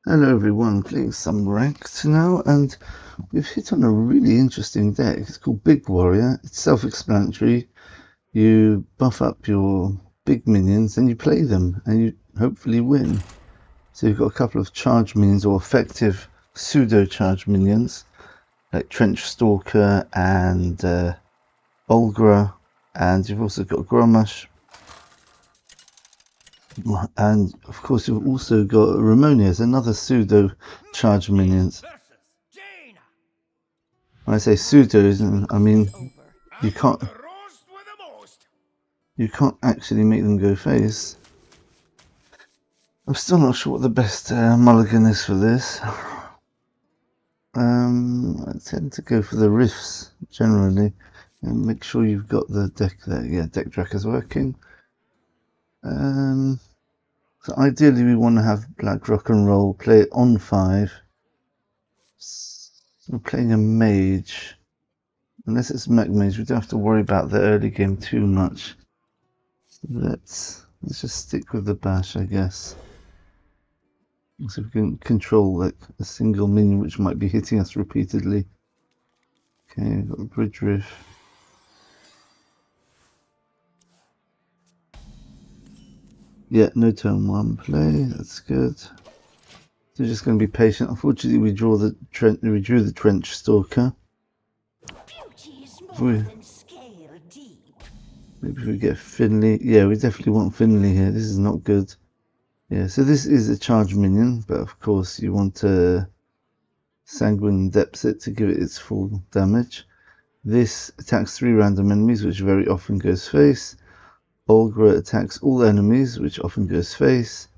Hello everyone, playing some ranked now, and we've hit on a really interesting deck. It's called Big Warrior. It's self-explanatory. You buff up your big minions and you play them, and you hopefully win. So you've got a couple of charge minions, or effective pseudo-charge minions, like Trench Stalker and Olgra, and you've also got Grommash. And of course you've also got Ramonias, another pseudo charge minions. When I say pseudos, I mean you can't actually make them go face. I'm still not sure what the best mulligan is for this. I tend to go for the riffs generally, and make sure you've got the deck there. Yeah, deck tracker's working. So ideally we want to have Blackrock and roll, play it on 5. We're playing a mage. Unless it's mech mage, we don't have to worry about the early game too much. So let's just stick with the bash, I guess. So we can control like a single minion which might be hitting us repeatedly. Okay, got the bridge riff. Yeah, no turn 1 play. That's good. So we're just going to be patient. Unfortunately, we drew the Trench Stalker. Maybe if we get Finley. Yeah, we definitely want Finley here. This is not good. Yeah, so this is a charge minion, but of course you want to Sanguine Depth it to give it its full damage. This attacks 3 random enemies, which very often goes face. Olgra attacks all enemies, which often goes face.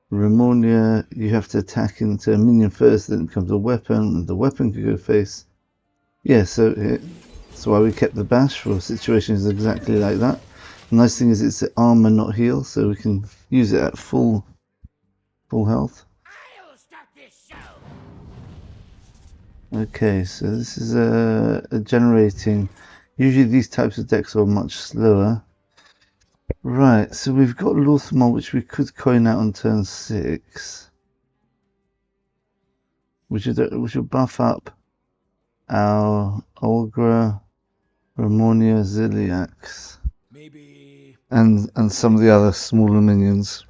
Ramonia, you have to attack into a minion first, then it becomes a weapon, and the weapon could go face. Yeah, so that's why we kept the bash for situations exactly like that. The nice thing is it's armour, not heal, so we can use it at full health. Okay, so this is a generating. Usually these types of decks are much slower. Right, so we've got Lor'themar, which we could coin out on turn 6. We should buff up our Olgra, Ramonia, Ziliax, and some of the other smaller minions.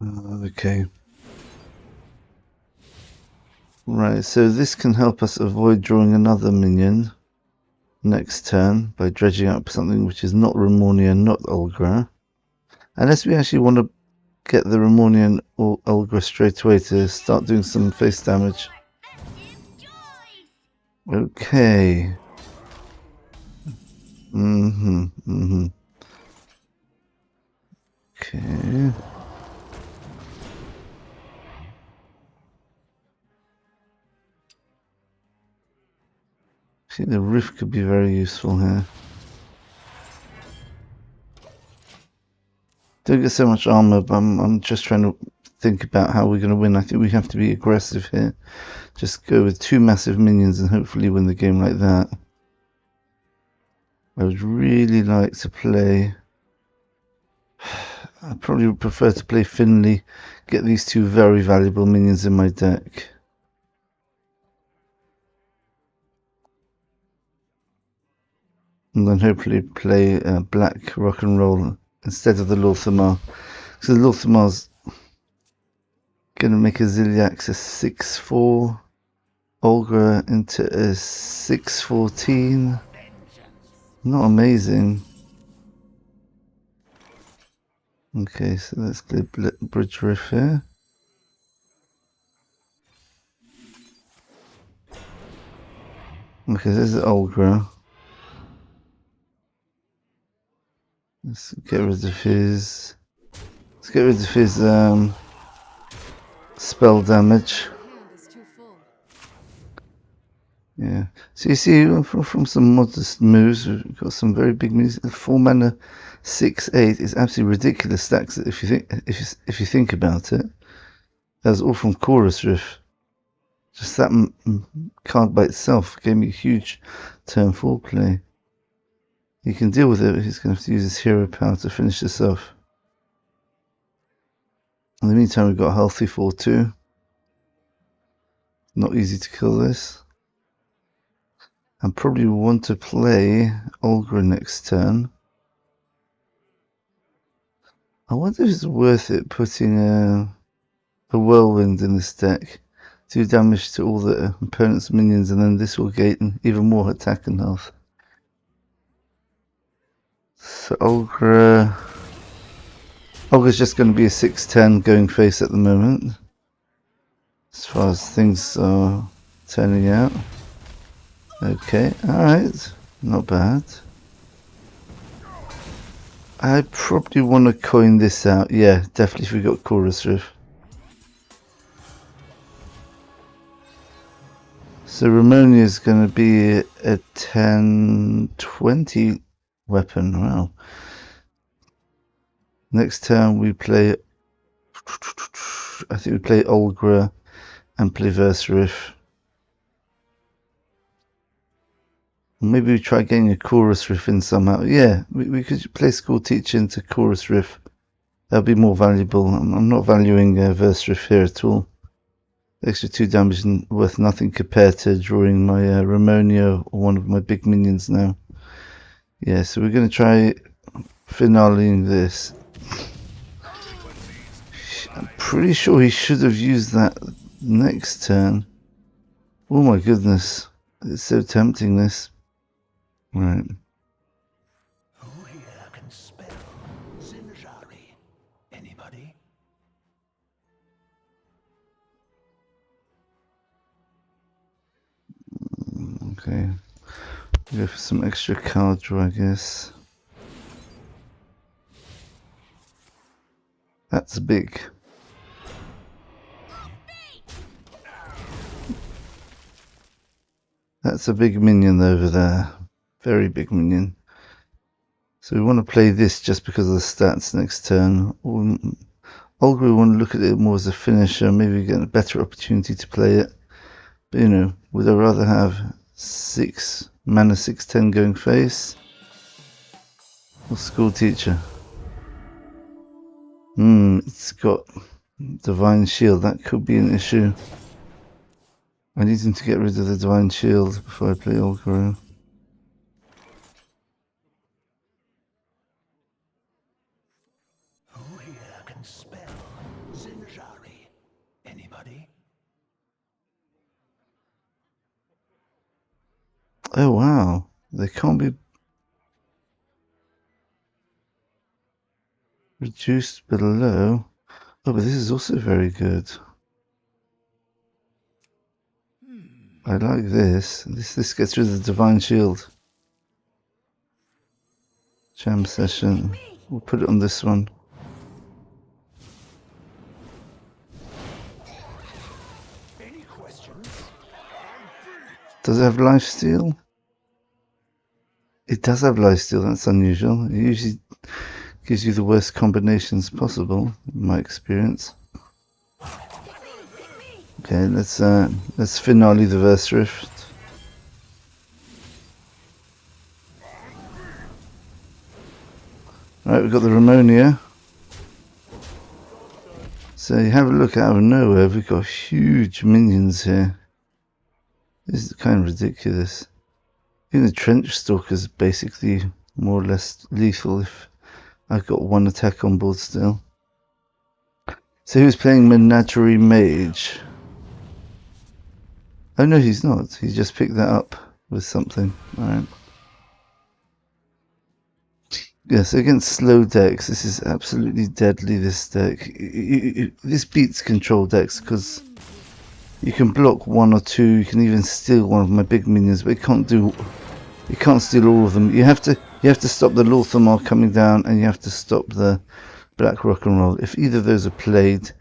Okay. Right, so this can help us avoid drawing another minion next turn by dredging up something which is not Ramonia, not Olgra. Unless we actually want to get the Ramonia or Olgra straight away to start doing some face damage. Okay. Okay. I think the riff could be very useful here. Don't get so much armor, but I'm just trying to think about how we're going to win. I think we have to be aggressive here. Just go with 2 massive minions and hopefully win the game like that. I would really like to play... I probably would prefer to play Finley, get these 2 very valuable minions in my deck. And then hopefully play Black Rock and Roll instead of the Lor'themar. So the Lor'themar's going to make a Ziliax a 6-4, Olgra into a 6-14. Not amazing. Okay, so let's go bridge riff here. Okay, there's the Olgra. Let's get rid of his. Let's get rid of his spell damage. Yeah. So you see, from some modest moves, we've got some very big moves. 4 mana, 6/8 is absolutely ridiculous stacks if you think about it. That's all from Chorus Riff. Just that card by itself gave me a huge turn 4 play. He can deal with it, but he's going to have to use his hero power to finish this off. In the meantime, we've got a healthy 4-2. Not easy to kill this. And probably want to play Olgra next turn. I wonder if it's worth it putting a whirlwind in this deck. Do damage to all the opponent's minions, and then this will gain even more attack and health. So Olga's just going to be a 6-10 going face at the moment, as far as things are turning out. Okay, alright, not bad. I probably want to coin this out. Yeah, definitely if we got Chorus Riff. So Ramonia is going to be a 10-20 weapon. Wow. Next turn we play, I think we play Olgra and play Verse Riff. Maybe we try getting a Chorus Riff in somehow. Yeah, we could play School Teacher into Chorus Riff. That'll be more valuable. I'm not valuing Verse Riff here at all. Extra 2 damage and worth nothing compared to drawing my Ramonia or one of my big minions now. Yeah, so we're going to try finaleing this. I'm pretty sure he should have used that next turn. Oh my goodness. It's so tempting, this. Right. Who here can spell Zinjari? Anybody? Okay. Go for some extra card draw, I guess. That's big. That's a big minion over there. Very big minion. So we want to play this just because of the stats next turn. Olga, we want to look at it more as a finisher. Maybe get a better opportunity to play it. But you know, would I rather have 6 mana 6-10 going face? Or School Teacher? It's got Divine Shield. That could be an issue. I need him to get rid of the Divine Shield before I play Olga. Who here can spell Zinjari? Anybody? Oh wow, they can't be reduced below. Oh, but this is also very good. I like this. This gets rid of the Divine Shield. Jam session. We'll put it on this one. Any questions? Does it have lifesteal? It does have lifesteal. That's unusual. It usually gives you the worst combinations possible, in my experience. Okay, let's finale the Verse Rift. Alright, we've got the Ramonia. So you have a look out of nowhere, we've got huge minions here. This is kind of ridiculous. Even the Trench Stalker's basically more or less lethal if I've got 1 attack on board still. So he was playing Menagerie Mage. Oh no, he's not. He just picked that up with something. Alright. Yes, against slow decks, this is absolutely deadly, this deck. This beats control decks because you can block 1 or 2, you can even steal one of my big minions, but you can't steal all of them. You have to stop the Lor'themar coming down, and you have to stop the Blackrock and roll. If either of those are played,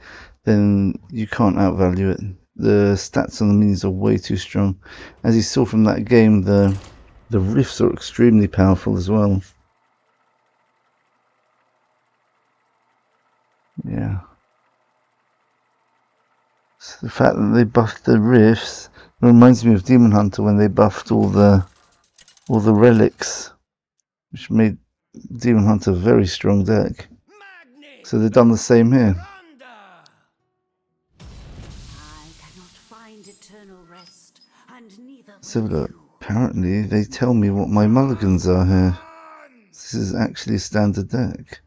then you can't outvalue it. The stats on the minions are way too strong. As you saw from that game, the riffs are extremely powerful as well. Yeah. So the fact that they buffed the riffs reminds me of Demon Hunter when they buffed all the relics, which made Demon Hunter a very strong deck. So they've done the same here. find eternal rest, and neither So will look, you. apparently they tell me what my mulligans are here. This is actually a standard deck.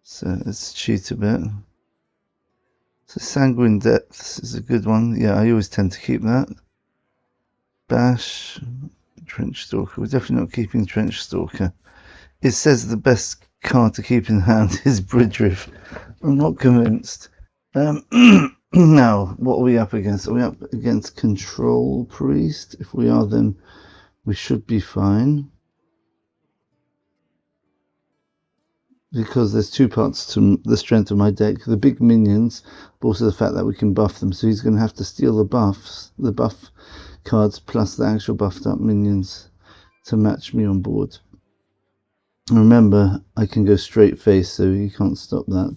So let's cheat a bit. So Sanguine Depths is a good one. Yeah, I always tend to keep that. Bash, Trench Stalker. We're definitely not keeping Trench Stalker. It says the best card to keep in hand is Bridge Riff. I'm not convinced. Now, what are we up against? Are we up against Control Priest? If we are, then we should be fine. Because there's two parts to the strength of my deck. The big minions, but also the fact that we can buff them. So he's going to have to steal the buff cards plus the actual buffed up minions to match me on board. Remember, I can go straight face, so he can't stop that.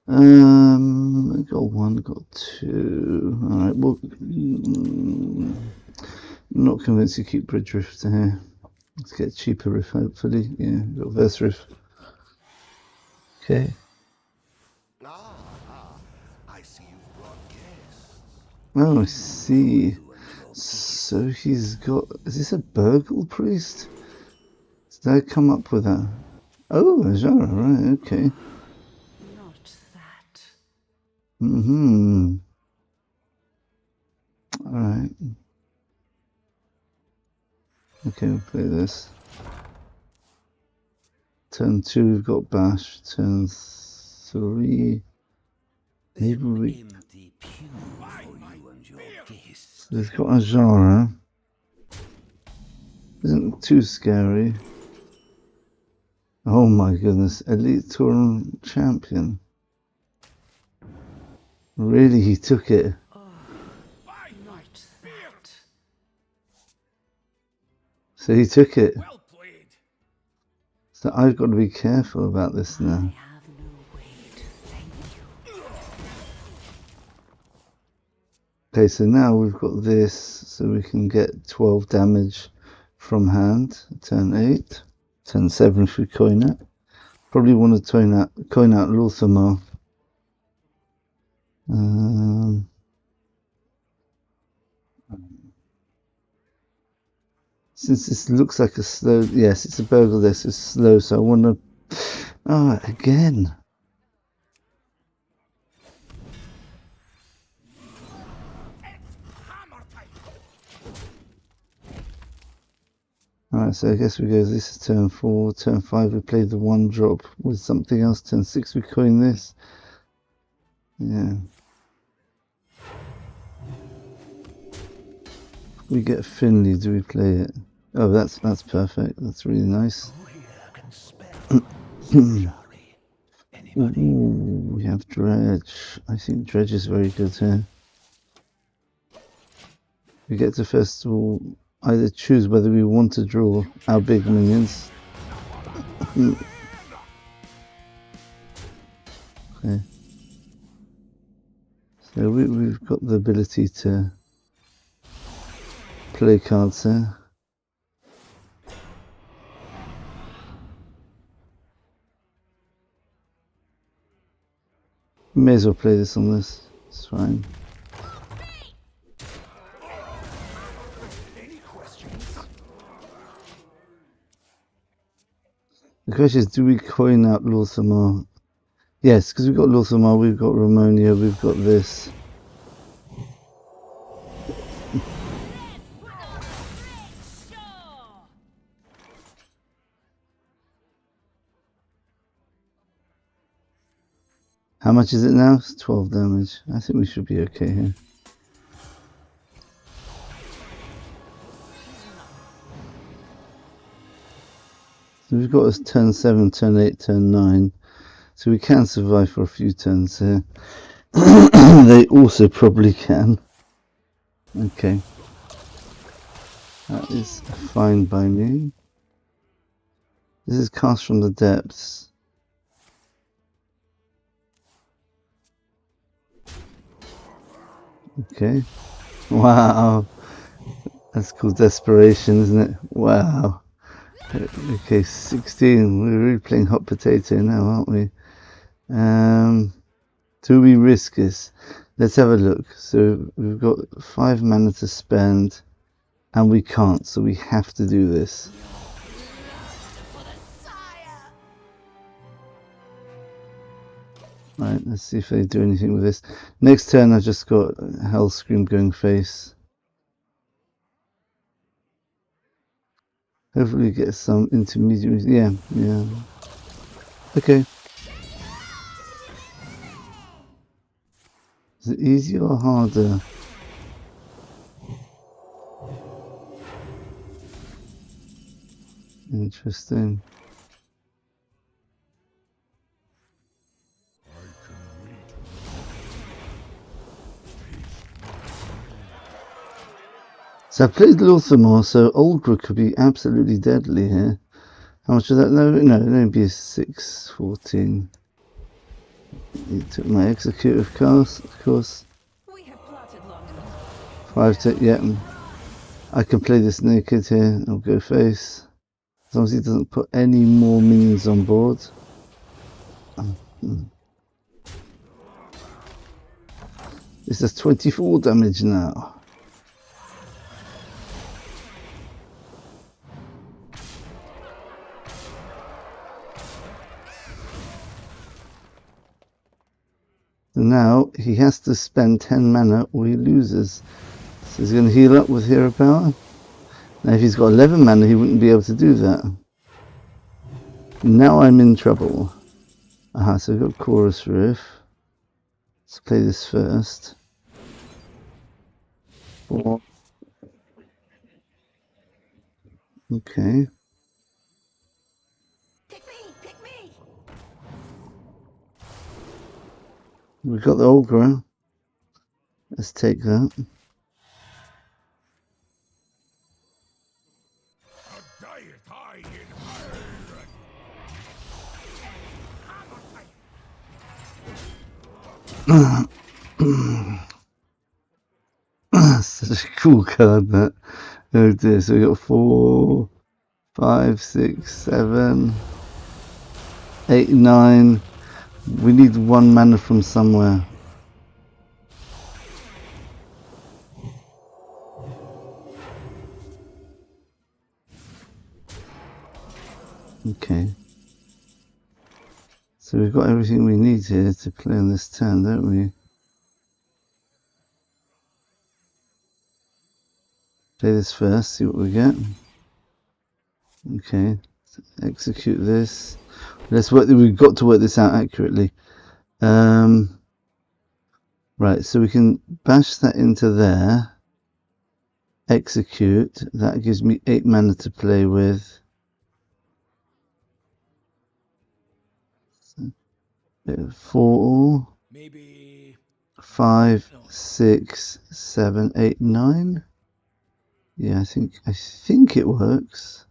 I got one, got two. Alright, well, I'm not convinced you keep Bridge Riff to here. Let's get cheaper Riff, hopefully. Yeah, got Verse Riff. Okay. I see you've brought guests. Oh, I see. So he's got... Is this a Burgle Priest? Did I come up with that? Oh, a Jara, right, okay. Not that. Alright. Okay, we'll play this. Turn 2, we've got Bash. Turn 3... Maybe we... So he's got a Jara. Isn't too scary. Oh my goodness, Elite Tour Champion. Really, he took it. Oh, not that. So he took it. Well played. So I've got to be careful about this I now. have no way to thank you. Okay, so now we've got this, so we can get 12 damage from hand. Turn 8. Turn 7 if we coin it. Probably want to coin out Lor'themar. Since this looks like a slow... Yes, it's a burgle, this is slow, so I want to... Oh, again. Alright, so I guess we go, this is turn 4, turn 5 we play the 1 drop with something else, turn 6 we coin this. Yeah. We get Finley, do we play it? Oh, that's perfect, that's really nice. Ooh, we have Dredge. I think Dredge is very good here. We get to first of all either choose whether we want to draw our big minions. Okay. So we've got the ability to play cards here. May as well play this on this. It's fine. The question is, do we coin out Lor'themar? Yes, because we've got Lor'themar, we've got Ramonia, we've got this. How much is it now? It's 12 damage. I think we should be okay here. So we've got us turn 7, turn 8, turn 9. So we can survive for a few turns here. They also probably can. Okay. That is fine by me. This is cast from the depths. Okay. Wow. That's called desperation, isn't it? Wow. Okay, 16. We're really playing hot potato now, aren't we? Do we risk this? Let's have a look. So we've got 5 mana to spend, and we can't, so we have to do this. Right, let's see if they do anything with this. Next turn I just got Hell Scream going face. Hopefully get some intermediate. Yeah. Okay. Is it easier or harder? Interesting. So I played Lor'themar, so Ulgra could be absolutely deadly here. How much is that? No, it'd only be a 6/14. It took my executive cast, of course. 5 to, yeah. I can play this naked here. I'll go face. As long as he doesn't put any more minions on board. This does 24 damage now. Now he has to spend 10 mana or he loses. So he's going to heal up with Hero Power. Now if he's got 11 mana he wouldn't be able to do that. Now I'm in trouble. Aha, so we've got Chorus Riff. Let's play this first. 4. Okay. Pick me! We've got the Ulgra. Let's take that. Such a cool card, that. Oh dear, so we got 4, 5, 6, 7, 8, 9. We need 1 mana from somewhere. Okay. So we've got everything we need here to play on this turn, don't we? Play this first, see what we get. Okay, execute this. Let's work. We've got to work this out accurately. Right, so we can bash that into there. Execute. That gives me 8 mana to play with. 4, maybe 5, 6, 7, 8, 9. Yeah, I think it works.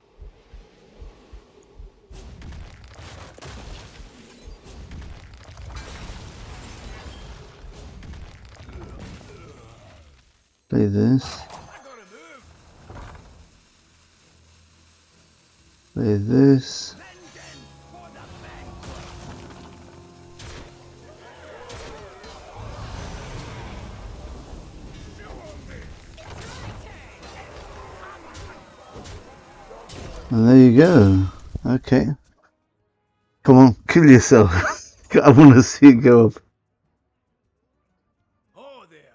Play this. Play this. And there you go. Okay. Come on, kill yourself. I want to see it go up. Oh there.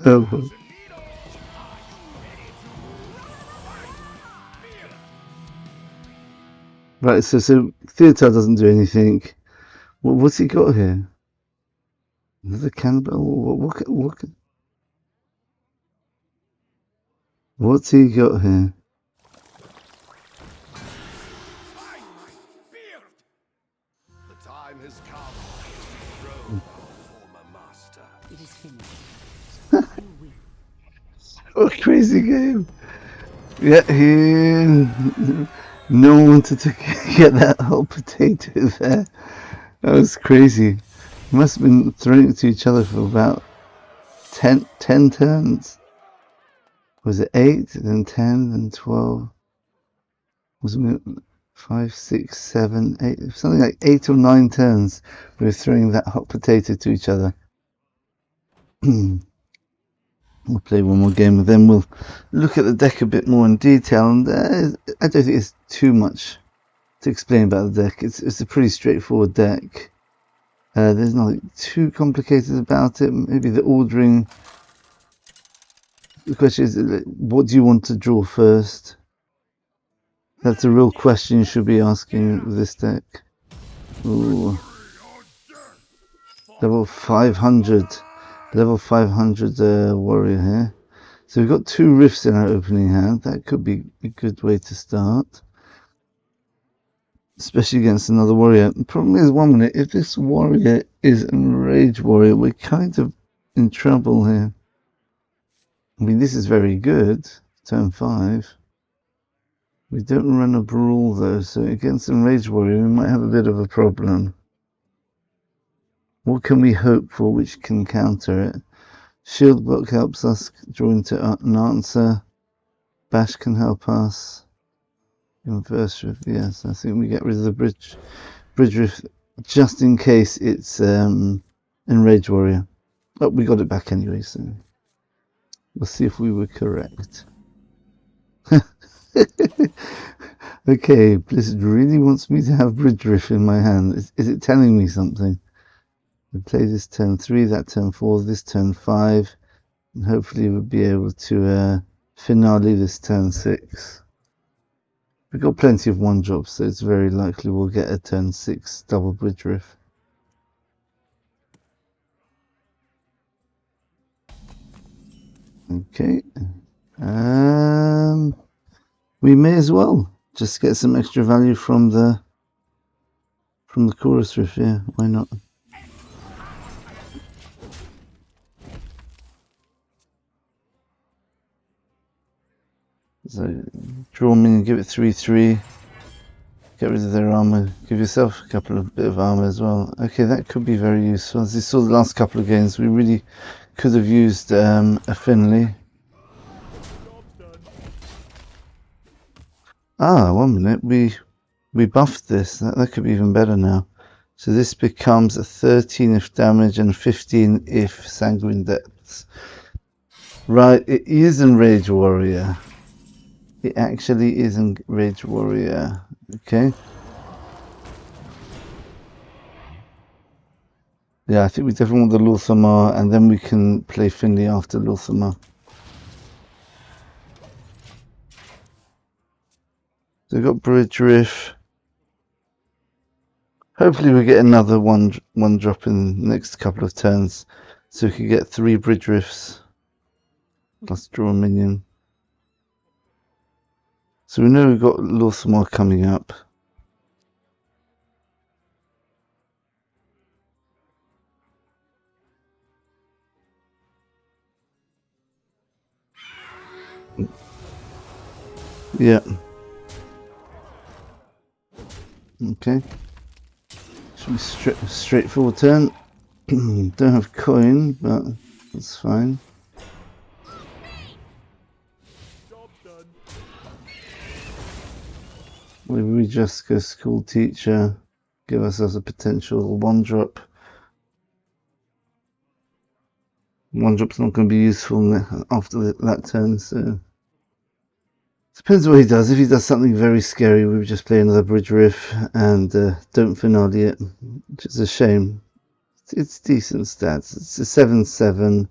Oh. Right, so Theater doesn't do anything. What's he got here? Another cannibal? What's he got here? The time has come to throw former master. It is finished. What a crazy game. Yeah, no one wanted to get that whole potato there. That was crazy. We must have been throwing it to each other for about 10 turns. Was it 8, then 10, then 12? 5, 6, 7, 8, something like 8 or 9 turns we were throwing that hot potato to each other. We'll play one more game and then we'll look at the deck a bit more in detail. And I don't think it's too much to explain about the deck. It's a pretty straightforward deck. There's nothing too complicated about it. Maybe the ordering. The question is, what do you want to draw first? That's a real question you should be asking with this deck. Ooh. Level 500. Level 500 warrior here. So we've got 2 rifts in our opening hand. That could be a good way to start. Especially against another warrior. The problem is, 1 minute, if this warrior is an Enrage warrior, we're kind of in trouble here. I mean, this is very good. Turn 5. We don't run a brawl though, so against Enrage warrior we might have a bit of a problem. What can we hope for which can counter it? Shield block helps us draw into an answer. Bash can help us. Inverse riff, yes, I think we get rid of the bridge riff just in case it's Enrage warrior. Oh, we got it back anyway, so we'll see if we were correct. Okay, Blizzard really wants me to have bridge riff in my hand. Is it telling me something? We play this turn 3, that turn 4, this turn 5, and hopefully we'll be able to finale this turn 6. We've got plenty of 1-drops, so it's very likely we'll get a turn 6 double bridge riff. Okay. We may as well just get some extra value from the chorus riff, yeah, why not? So draw minion, give it 3/3, get rid of their armour, give yourself a bit of armour as well. Okay, that could be very useful. As you saw the last couple of games, we really could have used a Finley. Ah, 1 minute, we buffed this. That could be even better now. So this becomes a 13 if damage and 15 if sanguine depths. Right, it is Enrage warrior. It actually is Enrage warrior. Okay. Yeah, I think we definitely want the Lor'themar, and then we can play Finley after Lor'themar. So we've got bridge riff. Hopefully we get another one drop in the next couple of turns, so we can get 3 bridge riffs plus draw a minion. So we know we've got Lor'themar coming up. Yeah. Okay. Should be straightforward turn. Don't have coin, but that's fine. Maybe we just go school teacher, give ourselves a potential 1-drop. 1-drop's not going to be useful after that turn, so depends what he does. If he does something very scary, we would just play another bridge riff and don't finale it, which is a shame. It's decent stats. It's a 7/7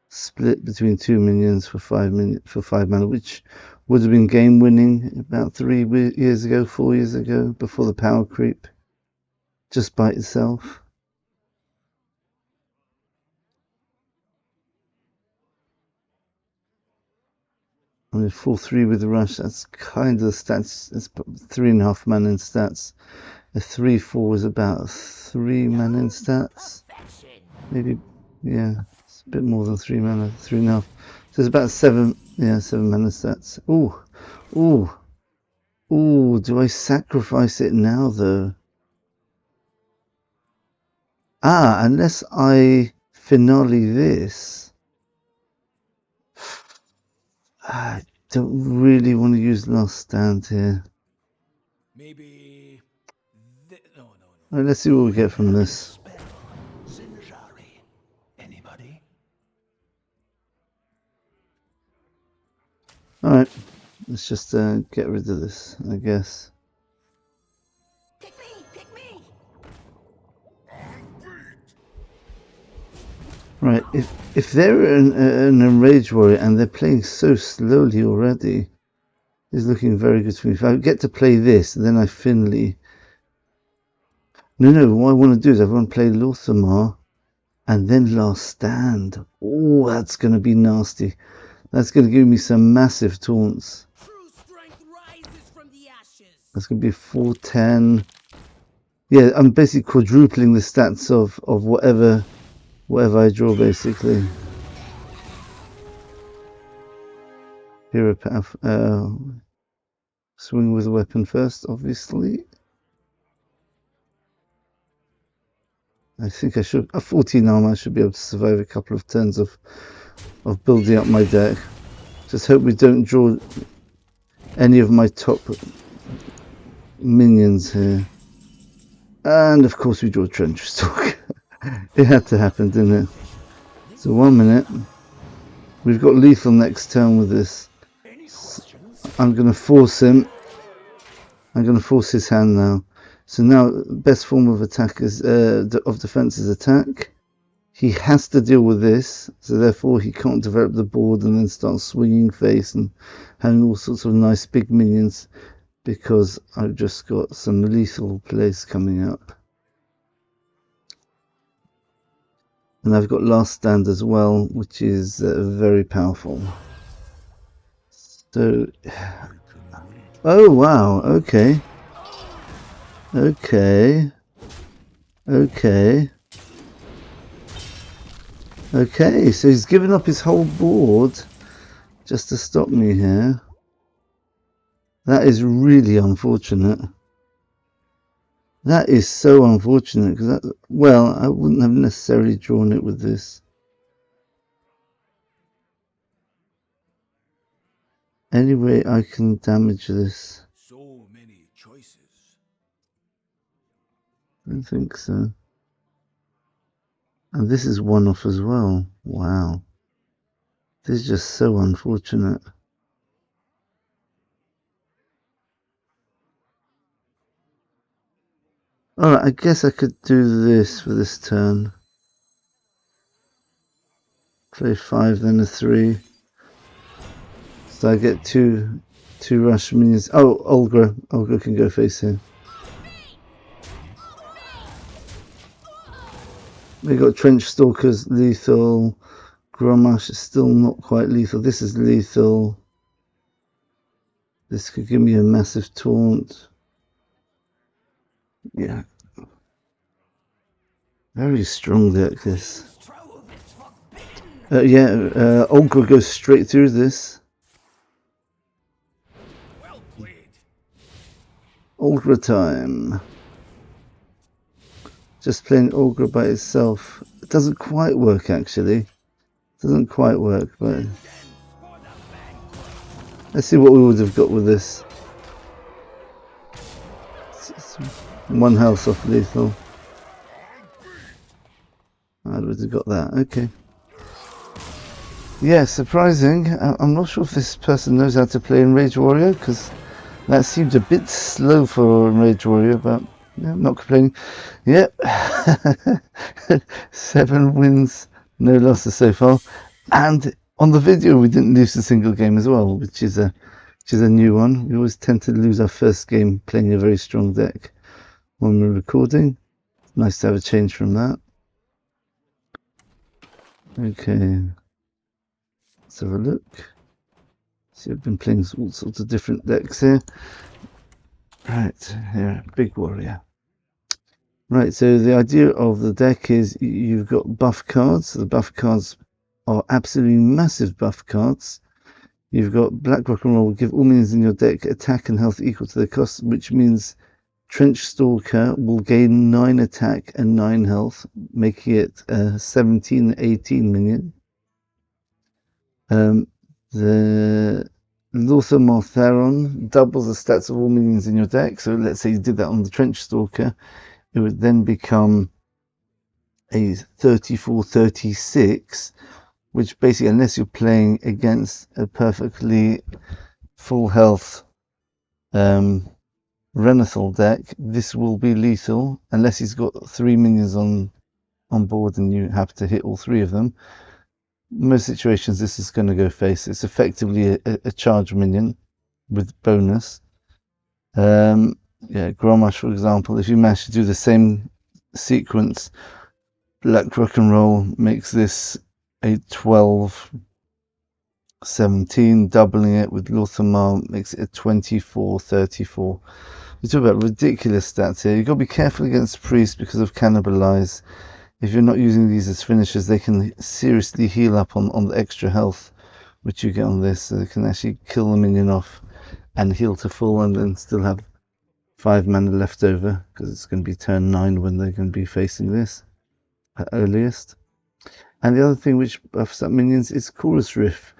split between 2 minions for 5 mana, which would have been game winning about 4 years ago, before the power creep, just by itself. I mean, 4/3 with the rush, that's kind of stats. It's 3.5 mana in stats. A 3/4 is about 3 mana in stats. Maybe, yeah, it's a bit more than 3 mana, 3.5. So it's about 7 mana stats. Ooh, do I sacrifice it now though? Ah, unless I finale this. I don't really want to use last stand here. Maybe. No. Alright, let's see what we get from this. Anybody? Alright, let's just get rid of this, I guess. Pick me! Right, if they're an Enrage warrior and they're playing so slowly already, it's looking very good for me. If I get to play this, then I Finley. No, what I want to do is I want to play Lor'themar and then Last Stand. Oh, that's going to be nasty. That's going to give me some massive taunts. True strength rises from the ashes. That's going to be 410. Yeah, I'm basically quadrupling the stats of whatever I draw, basically. Hero path. Swing with a weapon first, obviously. I think I should. A 14 armor, I should be able to survive a couple of turns of building up my deck. Just hope we don't draw any of my top minions here. And of course we draw Trench Stalk. It had to happen, didn't it? So 1 minute. We've got lethal next turn with this. I'm going to force him. I'm going to force his hand now. So now, best form of attack is of defense is attack. He has to deal with this, so therefore he can't develop the board and then start swinging face and having all sorts of nice big minions, because I've just got some lethal plays coming up. And I've got Last Stand as well, which is very powerful. So, oh wow, okay. Okay, so he's given up his whole board just to stop me here. That is really unfortunate. That is so unfortunate, because well, I wouldn't have necessarily drawn it with this. Anyway, I can damage this. So many choices. I don't think so. And this is one off as well. Wow. This is just so unfortunate. Alright, I guess I could do this for this turn. Play 5, then a 3. So I get two rush minions. Oh, Olga can go face here. We got Trench Stalkers, lethal. Grommash is still not quite lethal. This is lethal. This could give me a massive taunt. Yeah. Very strong deck, this. Olga goes straight through this. Well played. Olga time. Just playing Olga by itself. It doesn't quite work, actually. It doesn't quite work, but let's see what we would have got with this. It's 1 health off lethal. I would have got that. Okay. Yeah, surprising. I'm not sure if this person knows how to play Enrage Warrior, because that seemed a bit slow for Enrage Warrior, but yeah, I'm not complaining. Yep. 7 wins, no losses so far. And on the video we didn't lose a single game as well, which is a new one. We always tend to lose our first game playing a very strong deck when we're recording. Nice to have a change from that. Okay. Let's have a look. See, I've been playing all sorts of different decks here. Right, here, Big Warrior. Right, so the idea of the deck is you've got buff cards. The buff cards are absolutely massive buff cards. You've got Blackrock and Roll, give all minions in your deck attack and health equal to their cost, which means Trench Stalker will gain 9 attack and 9 health, making it 17-18 minion. The Lor'themar doubles the stats of all minions in your deck. So let's say you did that on the Trench Stalker, it would then become a 34-36, which basically, unless you're playing against a perfectly full health Renathal deck, this will be lethal unless he's got 3 minions on board and you have to hit all 3 of them. Most situations this is going to go face. It's effectively a charge minion with bonus. Yeah, Grommash, for example, if you manage to do the same sequence, Blackrock and roll makes this a 12-17, doubling it with Lor'themar makes it a 24-34. We talk about ridiculous stats here. You've got to be careful against Priest because of Cannibalize. If you're not using these as finishers, they can seriously heal up on the extra health which you get on this. So they can actually kill the minion off and heal to full and then still have 5 mana left over because it's going to be turn 9 when they're going to be facing this at earliest. And the other thing which buffs up minions is Chorus Riff.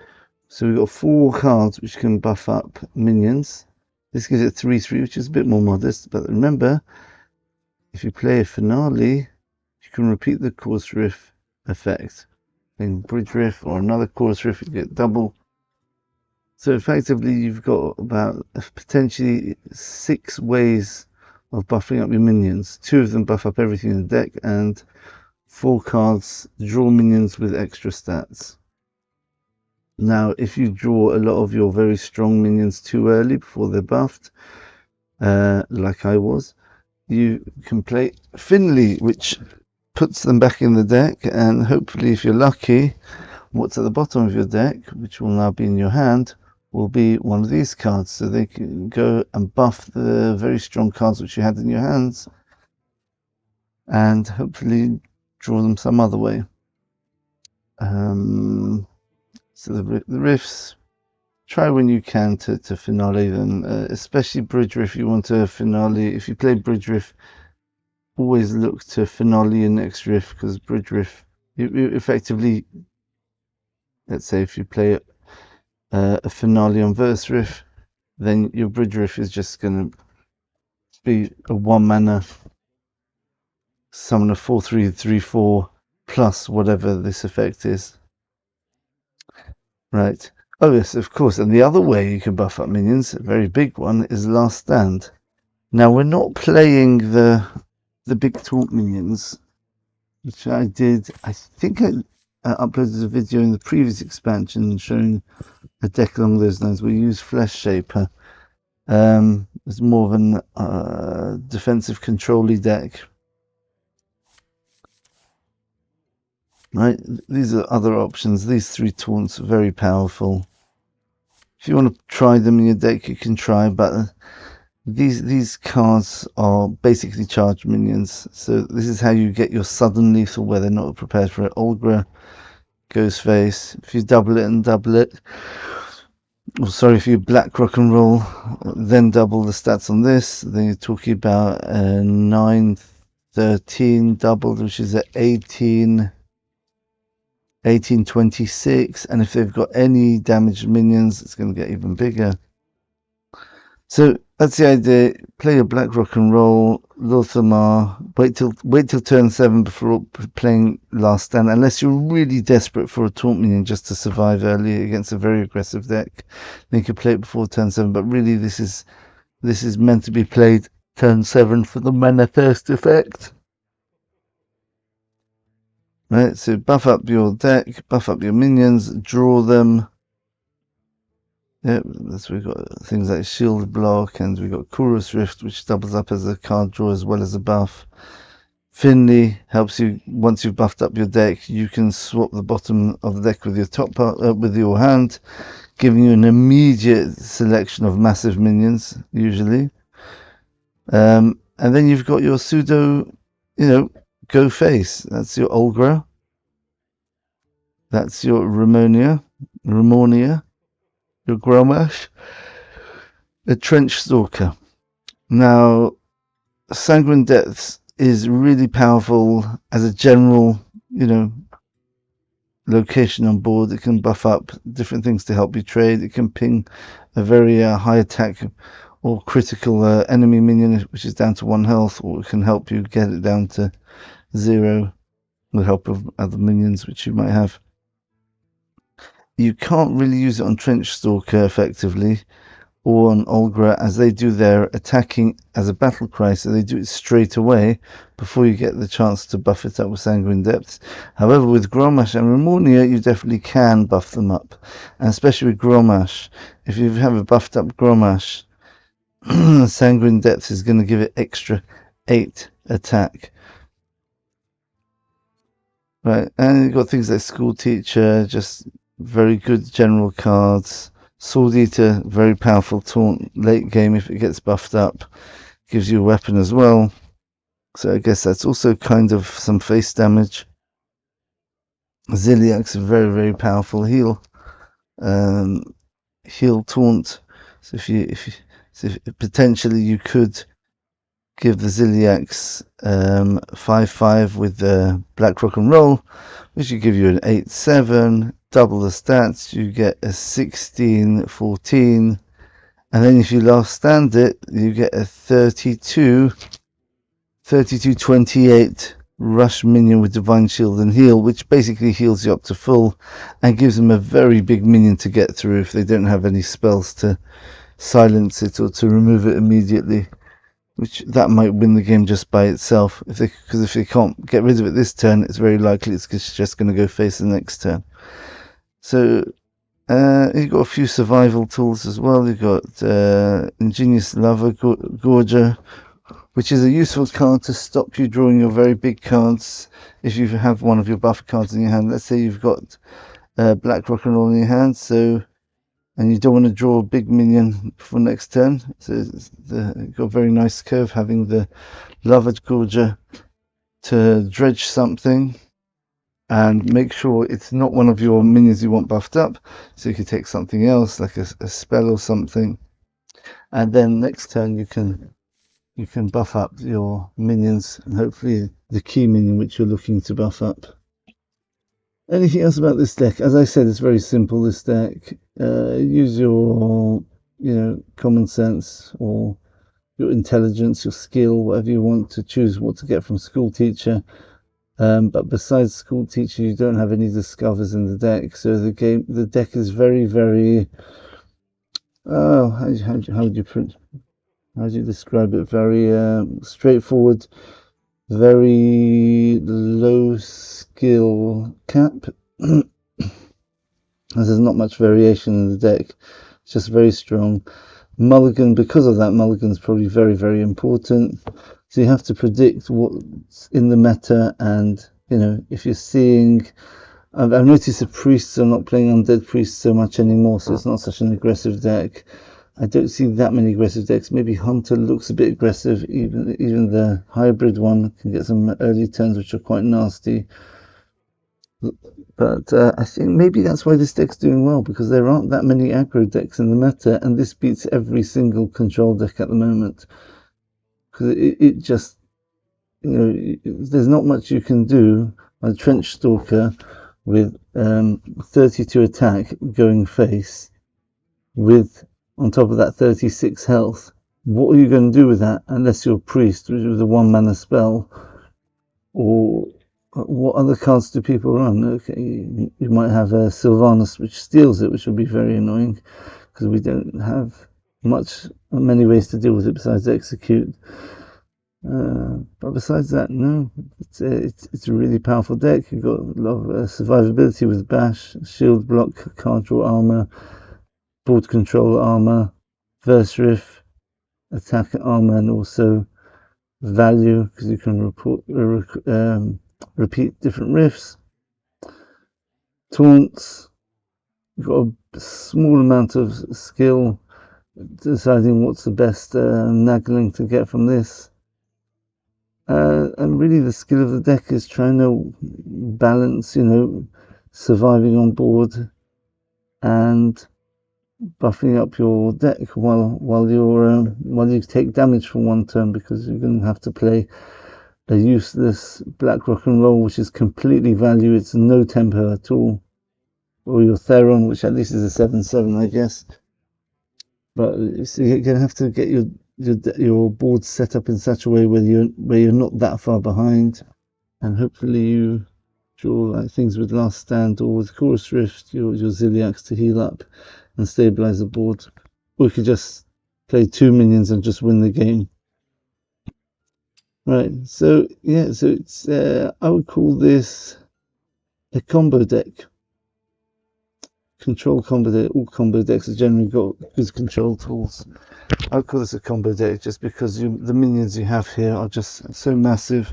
So we've got 4 cards which can buff up minions. This gives it 3-3, which is a bit more modest. But remember, if you play a Finale, you can repeat the Chorus Riff effect. In Bridge Riff or another Chorus Riff, you get double. So effectively, you've got about potentially 6 ways of buffing up your minions. 2 of them buff up everything in the deck, and 4 cards draw minions with extra stats. Now, if you draw a lot of your very strong minions too early before they're buffed, like I was, you can play Finley, which puts them back in the deck, and hopefully, if you're lucky, what's at the bottom of your deck, which will now be in your hand, will be one of these cards. So they can go and buff the very strong cards which you had in your hands, and hopefully draw them some other way. So the riffs, try when you can to finale them, especially Bridge Riff. You want to finale. If you play Bridge Riff, always look to finale your next riff, because Bridge Riff, you effectively, let's say if you play a finale on Verse Riff, then your Bridge Riff is just going to be a 1 mana summon a 4/3/3/4 plus whatever this effect is. Right. Oh yes, of course. And the other way you can buff up minions, a very big one, is Last Stand. Now we're not playing the big taunt minions, which I did. I think I uploaded a video in the previous expansion showing a deck along those lines. We use Flesh Shaper. It's more of an defensive control-y deck. Right, these are other options. These 3 taunts are very powerful. If you want to try them in your deck, you can try, but these cards are basically charged minions. So this is how you get your sudden lethal where they're not prepared for it. Olgra, Ghostface. If you double it and double it, or sorry, if you Blackrock and roll, then double the stats on this, then you're talking about 9-13 doubled, which is at 18-26, and if they've got any damaged minions, it's going to get even bigger. So that's the idea. Play your Blackrock and roll, Lor'themar. Wait till turn 7 before playing Last Stand, unless you're really desperate for a taunt minion just to survive early against a very aggressive deck. Then you can play it before turn 7. But really, this is meant to be played turn 7 for the mana thirst effect. Right, so buff up your deck, buff up your minions, draw them. Yep, that's we've got things like Shield Block, and we've got Chorus Rift, which doubles up as a card draw as well as a buff. Finley helps you once you've buffed up your deck. You can swap the bottom of the deck with your top part with your hand, giving you an immediate selection of massive minions usually. And then you've got your pseudo, Go Face. That's your Olgra. That's your Ramonia, your Grommash, a Trench Stalker. Now, Sanguine Depths is really powerful as a general, location on board. It can buff up different things to help you trade. It can ping a very high attack or critical enemy minion, which is down to 1 health, or it can help you get it down to 0 with help of other minions which you might have. You can't really use it on Trench Stalker effectively, or on Olgra, as they do their attacking as a battle cry, so they do it straight away before you get the chance to buff it up with Sanguine Depths. However, with Grommash and Remornia, you definitely can buff them up, and especially with Grommash. If you have a buffed up Grommash, Sanguine Depths is going to give it extra 8 attack. Right, and you've got things like School Teacher, just very good general cards. Sword Eater, very powerful taunt late game if it gets buffed up. Gives you a weapon as well. So I guess that's also kind of some face damage. Ziliak's a very, very powerful heal. Heal taunt. So if potentially you could give the Ziliaks 5/5 with the Blackrock and roll, which would give you an 8/7. Double the stats, you get a 16/14, and then if you last stand it, you get a 32/28 rush minion with Divine Shield and heal, which basically heals you up to full and gives them a very big minion to get through if they don't have any spells to silence it or to remove it immediately, which that might win the game just by itself. Because if they can't get rid of it this turn, it's very likely it's just going to go face the next turn. So you've got a few survival tools as well. You've got Ingenious Lava Gorger, which is a useful card to stop you drawing your very big cards if you have one of your buff cards in your hand. Let's say you've got Blackrock and roll in your hand, and you don't want to draw a big minion for next turn. So you've got a very nice curve having the Lava Gorger to dredge something and make sure it's not one of your minions you want buffed up, so you can take something else like a spell or something, and then next turn you can buff up your minions and hopefully the key minion which you're looking to buff up. Anything else about this deck? As I said, it's very simple, this deck. Use your common sense or your intelligence, your skill, whatever you want to choose what to get from School Teacher. But besides School Teacher, you don't have any discovers in the deck, so the deck is very, very how would you describe it? Very straightforward, very low skill cap. There's not much variation in the deck. It's just very strong. Mulligan, because of that, Mulligan's probably very, very important. So you have to predict what's in the meta, and if you're seeing, I've noticed the priests are not playing undead priests so much anymore, so it's not such an aggressive deck. I don't see that many aggressive decks. Maybe Hunter looks a bit aggressive. Even the hybrid one can get some early turns which are quite nasty. But I think maybe that's why this deck's doing well, because there aren't that many aggro decks in the meta, and this beats every single control deck at the moment. Because it just, there's not much you can do on Trench Stalker with 32 attack going face with, on top of that, 36 health. What are you going to do with that unless you're a priest, which is a 1 mana spell? Or what other cards do people run? Okay, you might have a Sylvanas which steals it, which would be very annoying because we don't have many ways to deal with it besides execute. But besides that, no, it's a really powerful deck. You've got a lot of survivability with Bash, shield block, card draw armour, board control armour, verse riff, attack armour, and also value because you can repeat different riffs. Taunts, you've got a small amount of skill deciding what's the best naggling to get from this. And really the skill of the deck is trying to balance, surviving on board and buffing up your deck while you take damage for one turn, because you're going to have to play a useless black rock and roll, which is completely value. It's no tempo at all. Or your Theron, which at least is a 7/7, I guess. But so you're gonna have to get your board set up in such a way where you're not that far behind, and hopefully you draw like things with Last Stand or with Chorus Rift, your Ziliacs to heal up and stabilize the board. Or you could just play 2 minions and just win the game. Right, so yeah, so it's I would call this a combo deck. Control combo deck. All combo decks have generally got good control tools. I would call this a combo deck just because the minions you have here are just so massive.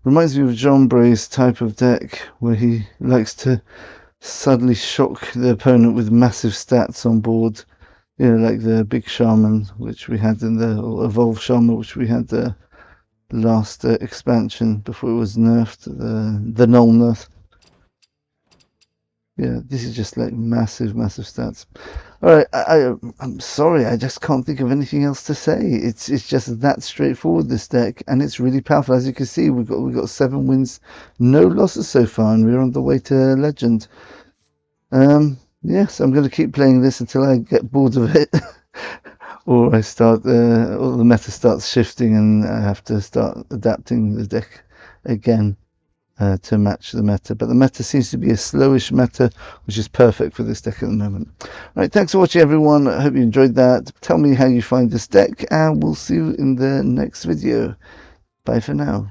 Reminds me of John Bray's type of deck where he likes to suddenly shock the opponent with massive stats on board. You know, like the big shaman, which we had in the evolved shaman, which we had the last expansion before it was nerfed, the null nerf. Yeah, this is just like massive stats. All right, I'm sorry, I just can't think of anything else to say. It's just that straightforward, this deck, and it's really powerful. As you can see, we've got 7 wins, no losses so far, and we're on the way to legend. Yes, I'm going to keep playing this until I get bored of it, or I start, or the meta starts shifting, and I have to start adapting the deck again. To match the meta, but the meta seems to be a slowish meta, which is perfect for this deck at the moment. Right, thanks for watching, everyone. I hope you enjoyed that. Tell me how you find this deck, and we'll see you in the next video. Bye for now.